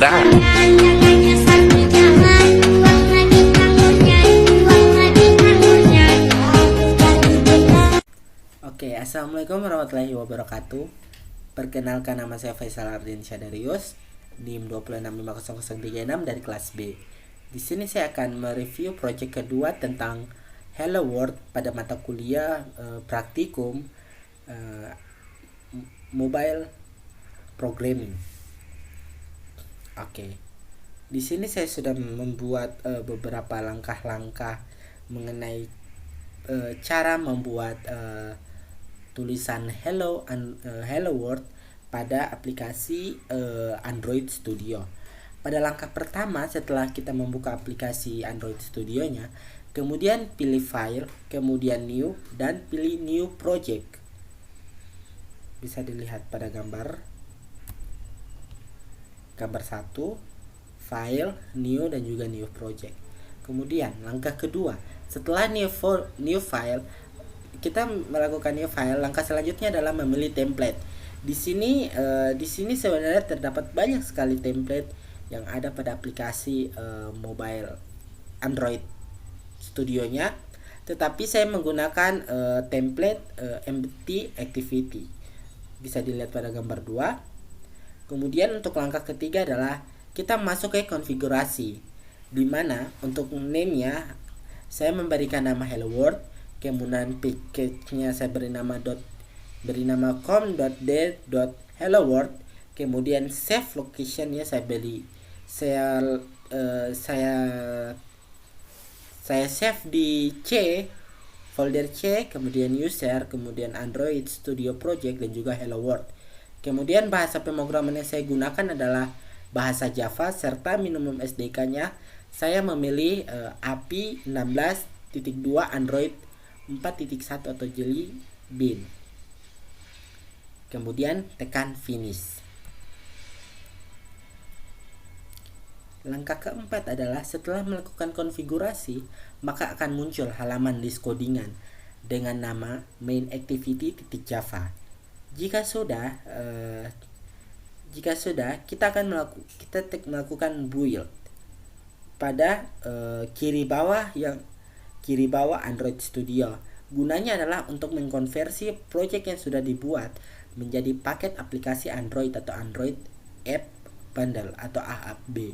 Anda. Oke, assalamualaikum warahmatullahi wabarakatuh. Perkenalkan, nama saya Faisal Ardiansyah Darius, NIM 2650036 dari kelas B. Di sini saya akan mereview proyek kedua tentang Hello World pada mata kuliah praktikum mobile programming. Oke. Di sini saya sudah membuat beberapa langkah-langkah mengenai cara membuat tulisan Hello World pada aplikasi Android Studio. Pada langkah pertama, setelah kita membuka aplikasi Android Studio-nya, kemudian pilih File, kemudian New, dan pilih New Project. Bisa dilihat pada gambar 1, File, New, dan juga New Project. Kemudian langkah kedua, setelah new file, kita melakukan new file. Langkah selanjutnya adalah memilih template. Di sini sebenarnya terdapat banyak sekali template yang ada pada aplikasi mobile Android Studio-nya, tetapi saya menggunakan template empty activity. Bisa dilihat pada gambar 2. Kemudian untuk langkah ketiga adalah kita masuk ke konfigurasi, di mana untuk name-nya saya memberikan nama Hello World, kemudian package-nya saya beri nama com.d.helloworld, kemudian save location-nya saya save di folder C, kemudian user, kemudian Android Studio Project, dan juga Hello World. Kemudian bahasa pemrograman yang saya gunakan adalah bahasa Java, serta minimum SDK-nya saya memilih API 16.2 Android 4.1 atau Jelly Bean. Kemudian tekan finish. Langkah keempat adalah setelah melakukan konfigurasi, maka akan muncul halaman list codingan dengan nama main activity.java. Jika sudah, kita akan melakukan build pada kiri bawah Android Studio. Gunanya adalah untuk mengkonversi proyek yang sudah dibuat menjadi paket aplikasi Android atau Android App Bundle atau AAB.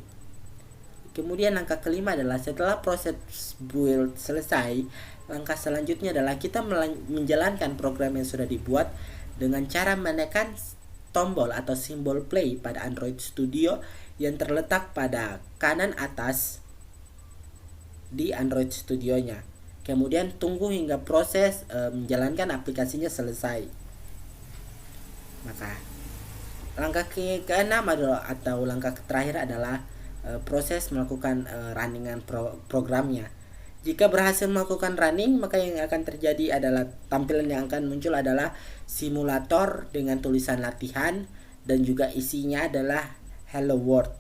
Kemudian langkah kelima adalah setelah proses build selesai, langkah selanjutnya adalah kita menjalankan program yang sudah dibuat dengan cara menekan tombol atau simbol play pada Android Studio yang terletak pada kanan atas di Android Studio-nya. Kemudian tunggu hingga proses menjalankan aplikasinya selesai. Maka langkah ke-6 atau langkah terakhir adalah proses melakukan runningan programnya. Jika berhasil melakukan running, maka yang akan terjadi adalah tampilan yang akan muncul adalah simulator dengan tulisan latihan dan juga isinya adalah Hello World.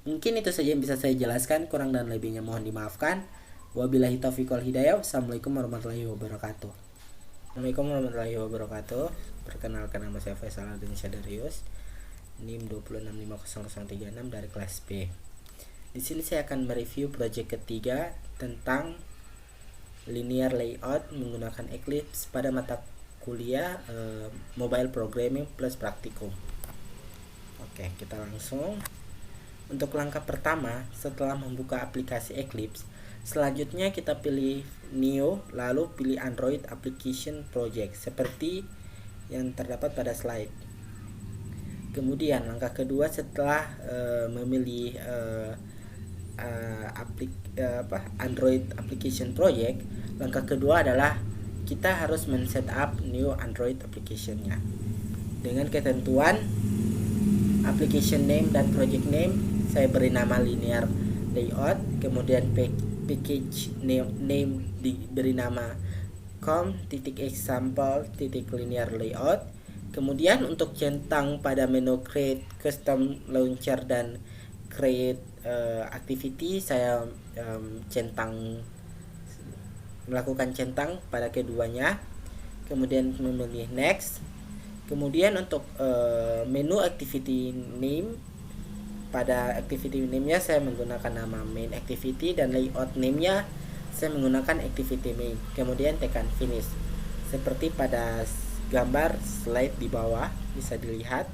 Mungkin itu saja yang bisa saya jelaskan, kurang dan lebihnya mohon dimaafkan. Wabillahi taufiq wal hidayah. Assalamualaikum warahmatullahi wabarakatuh. Assalamualaikum warahmatullahi wabarakatuh. Perkenalkan, nama saya Faisal Ardiansyah Darius, NIM 2650036 dari kelas B. Di sini saya akan mereview proyek ketiga tentang linear layout menggunakan Eclipse pada mata kuliah mobile programming plus praktikum. Oke, kita langsung. Untuk langkah pertama, setelah membuka aplikasi Eclipse, selanjutnya kita pilih New, lalu pilih Android Application Project seperti yang terdapat pada slide. Kemudian langkah kedua, setelah memilih Android Application Project, langkah kedua adalah kita harus men-setup new Android application-nya dengan ketentuan application name dan project name. Saya beri nama linear layout, kemudian package name diberi nama com.example.linear layout. Kemudian untuk centang pada menu create custom launcher dan create activity, saya melakukan centang pada keduanya. Kemudian memilih next. Kemudian untuk menu activity name, pada activity name-nya saya menggunakan nama main activity, dan layout name-nya saya menggunakan activity main. Kemudian tekan finish. Seperti pada gambar slide di bawah bisa dilihat.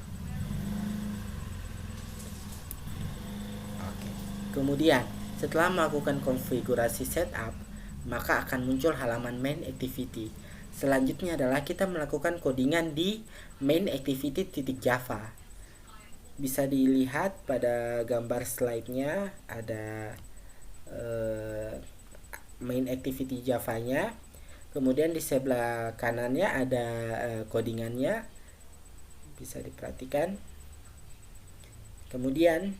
Oke. Kemudian setelah melakukan konfigurasi setup, maka akan muncul halaman main activity. Selanjutnya adalah kita melakukan codingan di main activity.java. Bisa dilihat pada gambar slide-nya ada main activity Java-nya. Kemudian di sebelah kanannya ada codingannya. Bisa diperhatikan. Kemudian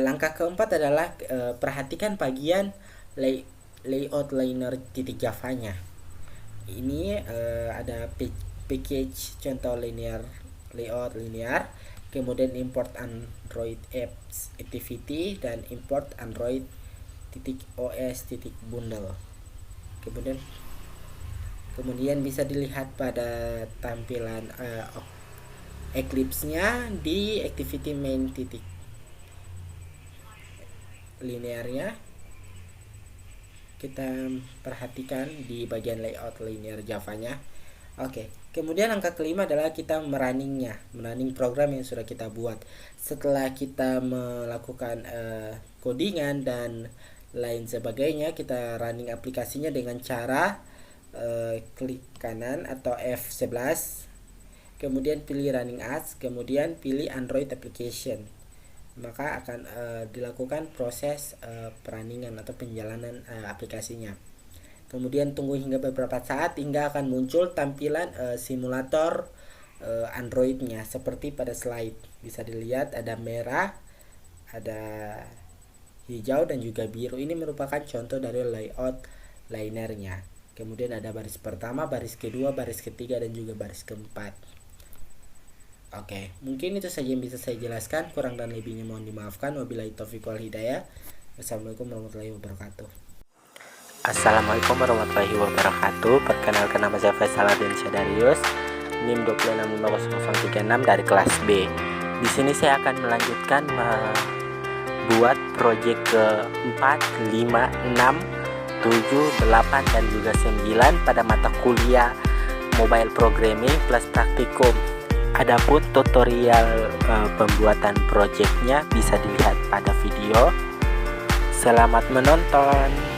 langkah keempat adalah perhatikan bagian layout liner.java-nya. Ini ada package contoh layout linear, kemudian import Android apps activity, dan import Android.os.bundle. Kemudian bisa dilihat pada tampilan Eclipse-nya di activity main linearnya. Kita perhatikan di bagian layout linear Java-nya. Oke. Kemudian langkah kelima adalah kita running program yang sudah kita buat. Setelah kita melakukan codingan dan lain sebagainya, kita running aplikasinya dengan cara klik kanan atau F11, kemudian pilih running as, kemudian pilih Android application. Maka akan dilakukan proses runningan atau penjalanan aplikasinya. Kemudian tunggu hingga beberapa saat hingga akan muncul tampilan simulator Android-nya seperti pada slide. Bisa dilihat ada merah, ada hijau, dan juga biru. Ini merupakan contoh dari layout linernya. Kemudian ada baris pertama, baris kedua, baris ketiga, dan juga baris keempat. Oke, mungkin itu saja yang bisa saya jelaskan. Kurang dan lebihnya mohon dimaafkan. Wabillahi taufiq wal hidayah. Wassalamualaikum warahmatullahi wabarakatuh. Assalamualaikum warahmatullahi wabarakatuh. Perkenalkan, nama saya Faisal Ardin Syadarius, NIM 2650036 dari kelas B. Di sini saya akan melanjutkan membuat proyek ke-4, 5, 6, 7, 8, dan juga 9 pada mata kuliah Mobile Programming plus Praktikum. Adapun tutorial pembuatan proyeknya bisa dilihat pada video. Selamat menonton.